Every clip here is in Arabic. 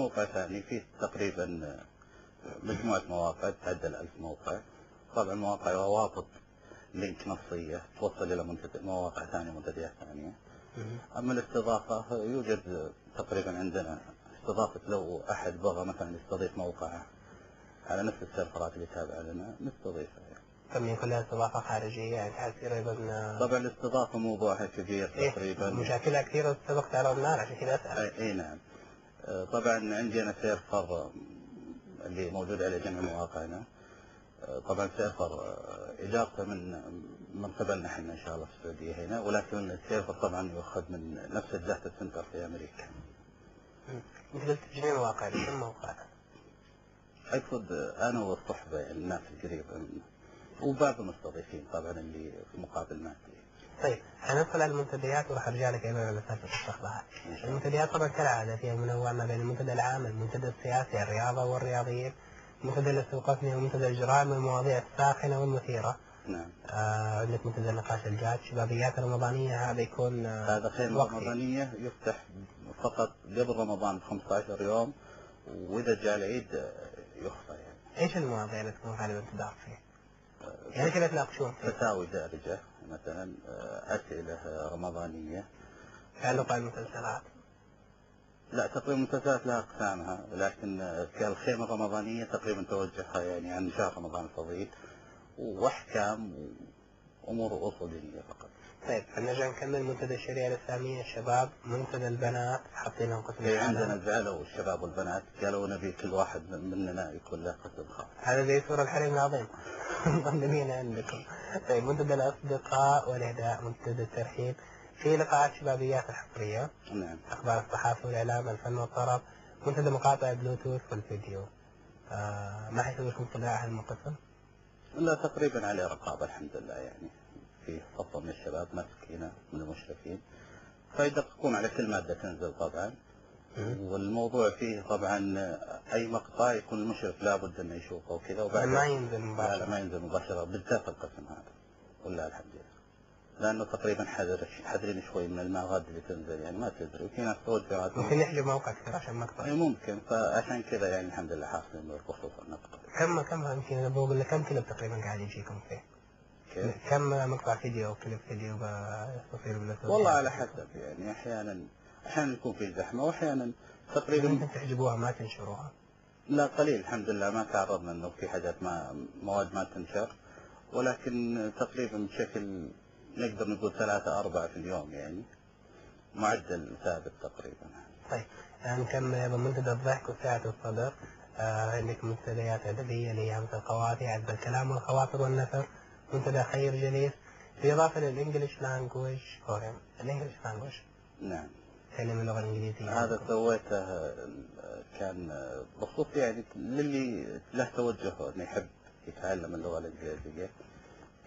موقع ثاني فيه تقريبا مجموعة مواقع تعدى 1000 موقع. طبعا المواقع روابط لينك نصية توصل إلى مواقع ثانية، منتديات ثانية. أما الاستضافة يوجد تقريبا عندنا استضافة، لو أحد بغى مثلا يستضيف موقع على نفس السيرفرات اللي تابعة لنا نستضيفها يعني. طبعا كلها استضافة خارجية يعني تحسير أيضا. طبعا الاستضافة موضوعها كبير تقريبا، مشاكلها كثيرة وسبقت على النار عشان كذا أسأل. أي نعم. طبعا عندنا سيرفر اللي موجود على جميع مواقعنا. طبعا سيرفر إجارته من قبلنا احنا إن شاء الله في السعودية هنا، ولكن السيرفر طبعا يؤخذ من نفس الداتا سنتر في أمريكا. أنت قلت جميع مواقع، كم موقع؟ أقصد أنا والصحبة يعني الناس القريبة منه، وبعض المستضيفين طبعا اللي في مقابل مادي. طيب حندخل على المنتديات وراح ارجع لك ايضا على سالفه الشغلات. المنتديات طبعا كالعاده فيها منوع ما بين المنتدى العام، المنتدى السياسي، الرياضه والرياضيين، منتدى الاستوقافني ومنتدى الجرائم والمواضيع الساخنه والمثيره. نعم. عندك منتدى النقاش الجاد، شبابيات رمضانيه، هذا يكون هذا خيمه رمضانيه يفتح فقط قبل رمضان ب 15 يوم، واذا جاء العيد يخفى يعني. ايش المواضيع اللي تكون غالبا تدار فيها؟ يعني كيف تناقشون فيه؟ فتاوي دارجه مثلا، اسئله رمضانيه. تعلق على المسلسلات؟ لا تقريبا المسلسلات لها اقسامها، لكن كالخيمه الرمضانيه تقريبا توجهها يعني عن شهر رمضان الفضيل واحكام وامور واصول دينيه فقط. طيب نرجع نكمل منتدى الشريعه الاسلاميه الشباب، منتدى البنات حاطين لهم قسم. عندنا زعلوا الشباب والبنات قالوا نبي كل واحد مننا يكون له قسم خاص. هذا زي سورة الحريم العظيم. مظلمين عندكم. طيب منتدى الاصدقاء والاهداء، منتدى الترحيب، في لقاءات شبابيات الحصريه. نعم. اخبار الصحافه والاعلام، الفن والطرب، منتدى مقاطع البلوتوث والفيديو. ما حيسوي لكم طلاع هالمقسم؟ لا تقريبا عليه رقابه الحمد لله يعني. في صفة من الشباب مسكينة من المشرفين فيدققون على كل مادة تنزل طبعا. والموضوع فيه طبعا أي مقطع يكون المشرف لابد أنه يشوفه وكذا، وبعد ما ينزل مباشرة. لا ما ينزل مباشرة بالذات القسم هذا ولا الحمد لله، لأنه تقريبا حذرين شوي من المواد اللي تنزل يعني ما تدري، وفي ناس توجهات ممكن يحجب موقع كثير عشان مقطع. أي ممكن، فعشان كذا يعني الحمد لله حاصلين بخصوص النقطة. كم يمكن بقول لك كم كلب تقريبا قاعد يجيكم فيه؟ كم مقطع فيديو او كليب فيديو يصير بالاسبوع؟ والله على حسب يعني، احيانا يكون في زحمه واحيانا تقريبا ممكن تحجبوها ما تنشروها. لا قليل الحمد لله ما تعرضنا انه في حاجات مواد ما تنشر، ولكن تقريبا بشكل نقدر نقول 3-4 في اليوم يعني معدل ثابت تقريبا. طيب نكمل ايضا منتدى الضحك وسعة الصدر. عندك منتديات ادبيه اللي هي مثل القوافي، عذب الكلام والخواطر والنثر، منتدى خير جليس، بالاضافه للانجلش لانجويج فورم. الانجلش لانجويج نعم تكلم اللغه الانجليزيه. هذا سويته كان بخصوص يعني للي له توجه انه يحب يتعلم اللغه الانجليزيه،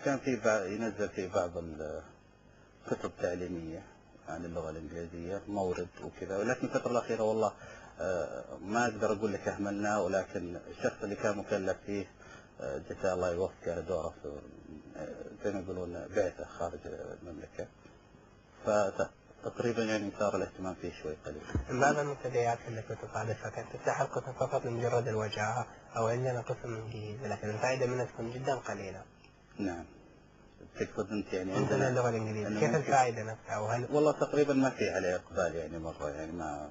كان في ينزل في بعض الكتب التعليميه عن اللغه الانجليزيه مورد وكذا، ولكن الفتره الاخيره والله ما اقدر اقول لك اهملناه، ولكن الشخص اللي كان مكلف فيه جزاه الله يوفقه دوره في زي ما يقولون بعثه خارج المملكه، فتقريبا يعني صار الاهتمام فيه شوي قليل. بعض المنتديات اللي كنت صادفها كانت تفتح القسم فقط لمجرد الوجاهه، او عندنا قسم انجليزي لكن الفائده منها تكون جدا قليله. نعم. تقصد انت يعني عندنا اللغه الانجليزيه كيف الفائده نفسها؟ وهل والله تقريبا ما في عليه اقبال يعني مره يعني ما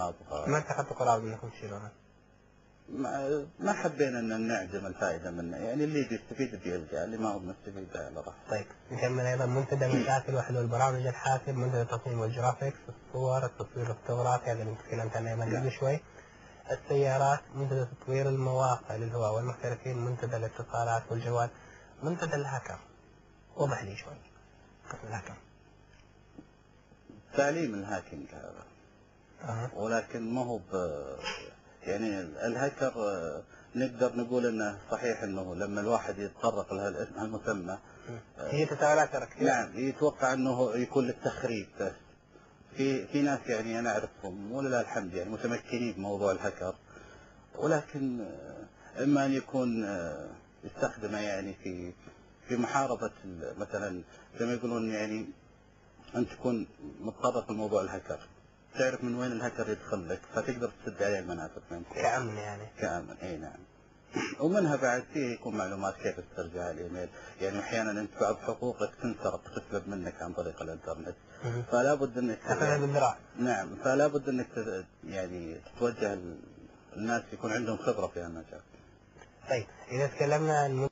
ابغى. ما اتخذتوا قرار انكم تشيلونه؟ ما حبينا ان نعدم الفائده منه يعني، اللي يستفيد بيلقى، اللي ما هو مستفيد على راحته. طيب نكمل ايضا منتدى مشاكل وحل البرامج الحاسب، منتدى التصميم والجرافيكس، الصور، التصوير الفوتوغرافي هذا اللي تكلمت عنه قبل شوي، السيارات، منتدى تطوير المواقع للهواء والمحترفين، منتدى الاتصالات والجوال، منتدى الهاكر. وضح لي شوي قسم الهاكر. تعليم الهاكينج هذا ولكن ما هو يعني الهاكر نقدر نقول انه صحيح انه لما الواحد يتطرق لها الاسم المسمى هي تساؤلات كثير. نعم يتوقع انه يكون للتخريب بس. في ناس يعني انا اعرفهم ولله الحمد يعني متمكنين بموضوع الهاكر، ولكن اما ان يكون يستخدمه يعني في محاربه مثلا زي ما يقولون يعني ان تكون متطرق لموضوع الهاكر تعرف من وين الهاكر يدخل لك، فتقدر تسد عليه المنافذ. كأمن يعني. كأمن، اي نعم. ومنها بعد فيه يكون معلومات كيف تسترجع الايميل، يعني احيانا انت بعض حقوقك تنسرق تسلب منك عن طريق الانترنت، فلا بد انك تاخذها بالذراع. نعم، فلا بد انك يعني تتوجه الناس يكون عندهم خبرة في هالمجال. طيب إذا تكلمنا عن